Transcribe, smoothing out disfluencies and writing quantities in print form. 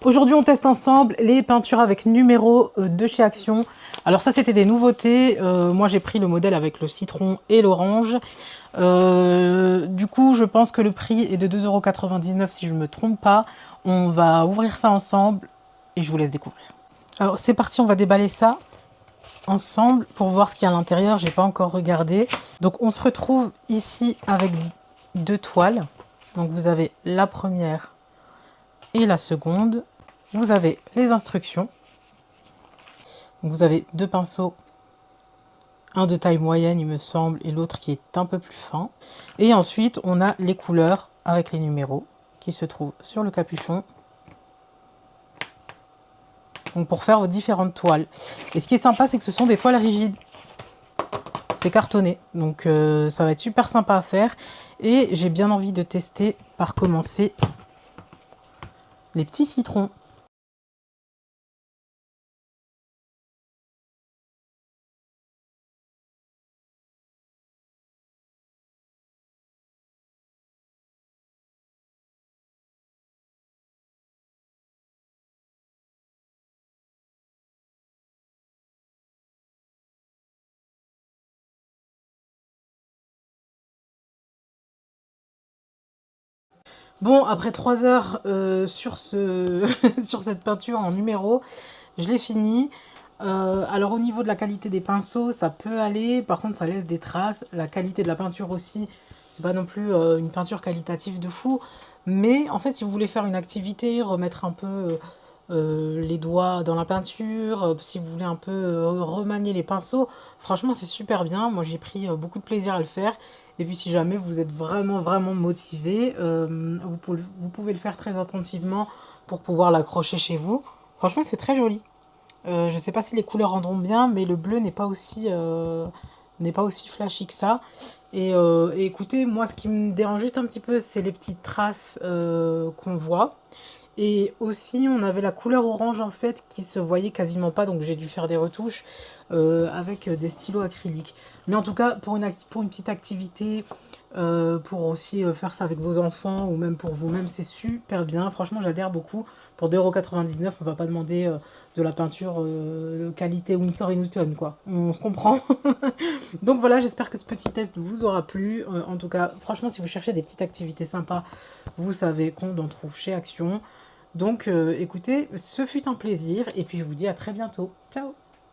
Aujourd'hui, on teste ensemble les peintures avec numéro de chez Action. Alors ça, c'était des nouveautés. Moi, j'ai pris le modèle avec le citron et l'orange. Du coup, je pense que le prix est de 2,99 € si je ne me trompe pas. On va ouvrir ça ensemble et je vous laisse découvrir. Alors, c'est parti, on va déballer ça ensemble pour voir ce qu'il y a à l'intérieur. J'ai pas encore regardé. Donc, on se retrouve ici avec deux toiles. Donc, vous avez la première et la seconde. Vous avez les instructions. Donc vous avez deux pinceaux, un de taille moyenne il me semble et l'autre qui est un peu plus fin. Et ensuite on a les couleurs avec les numéros qui se trouvent sur le capuchon. Donc pour faire vos différentes toiles. Et ce qui est sympa, c'est que ce sont des toiles rigides. C'est cartonné, donc ça va être super sympa à faire. Et j'ai bien envie de tester par commencer les petits citrons. Bon, après 3 heures sur cette peinture en numéro, je l'ai fini. Alors au niveau de la qualité des pinceaux, ça peut aller. Par contre, ça laisse des traces. La qualité de la peinture aussi, c'est pas non plus une peinture qualitative de fou. Mais en fait, si vous voulez faire une activité, remettre un peu les doigts dans la peinture, si vous voulez un peu remanier les pinceaux, franchement, c'est super bien. Moi, j'ai pris beaucoup de plaisir à le faire. Et puis si jamais vous êtes vraiment motivé, vous pouvez le faire très attentivement pour pouvoir l'accrocher chez vous. Franchement, c'est très joli. Je ne sais pas si les couleurs rendront bien, mais le bleu n'est pas aussi flashy que ça. Et écoutez, moi, ce qui me dérange juste un petit peu, c'est les petites traces qu'on voit. Et aussi, on avait la couleur orange en fait qui se voyait quasiment pas, donc j'ai dû faire des retouches avec des stylos acryliques. Mais en tout cas, pour une petite activité, pour aussi faire ça avec vos enfants ou même pour vous-même, c'est super bien. Franchement, j'adhère beaucoup. Pour 2,99 €, on va pas demander de la peinture de qualité Winsor & Newton, quoi. On se comprend. Donc voilà, j'espère que ce petit test vous aura plu. En tout cas, franchement, si vous cherchez des petites activités sympas, vous savez qu'on en trouve chez Action. Donc écoutez, ce fut un plaisir et puis je vous dis à très bientôt. Ciao!